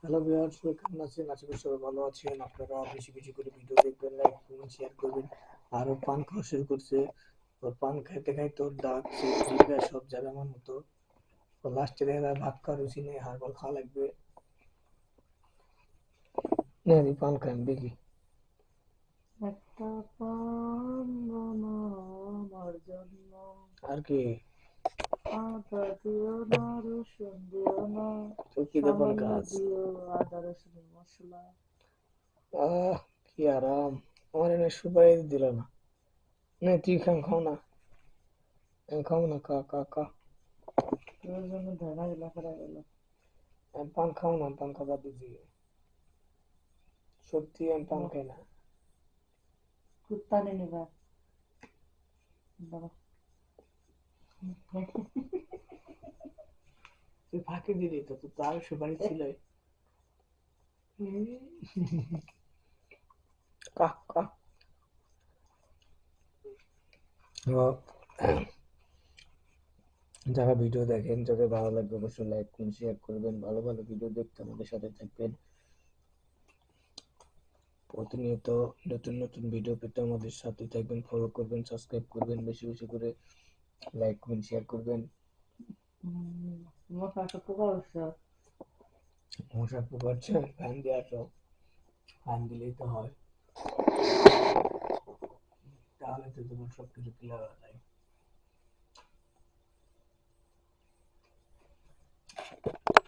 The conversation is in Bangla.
হ্যালো ভিউয়ার্স, কেমন আছেন? আশা করি সবাই ভালো আছেন। আপনারা বেশি বেশি করে ভিডিও দেখবেন, লাইক করবেন, শেয়ার করবেন। আর ও পান খাওয়া শুরু করছে। ওর পান খাইতে খাইতে ওর দাঁত সেই জিভে সব যাবে আমার মতো। তো লাস্টে দেখা যায় ভাত খাওয়ার রুচি নেই, হাড় খাওয়া লাগবে। না রে, পান খাই আমি দেখি। একটা পান আমার জন্য আর কি? আদা দিও না, রসুন দিও না, তো কি দরকার সামান্য কাজ? দিও আদা রসুনের মশলা। আহ, কি আরাম। আমার এনে সুপারি দিল না। না তুই খাও না। আমি খাবো না, কা কা কা। তোর জন্য ধনা গেলা ফেরা গেল। আমি পান খাও না, পান খাবার দিছি। সত্যি আমি পান খাই না। কুত্তা নিয়ে নিবা বাবা। তুই ফাঁকি দিলি তো, তোর তো আরো সুপারি ছিল। কাহ কাহ। তো যারা ভিডিও দেখেন, যাদের ভালো লাগবে অবশ্যই লাইক করুন, শেয়ার করবেন। ভালো ভালো ভিডিও দেখতে আমাদের সাথে থাকবেন। প্রতিনিয়ত নতুন নতুন ভিডিও পেতে আমাদের সাথে থাকবেন, ফলো করবেন, সাবস্ক্রাইব করবেন, বেশি বেশি করে লাইক করবেন, শেয়ার করবেন। মশা তো পোকা উঠছে। মশা পোকাচ্ছে, ফ্যান দিয়ে আসো। ফ্যান দিলেই তো হয়, তাহলে তো তোমার সবকিছু ক্লিয়ার হয়ে যায়।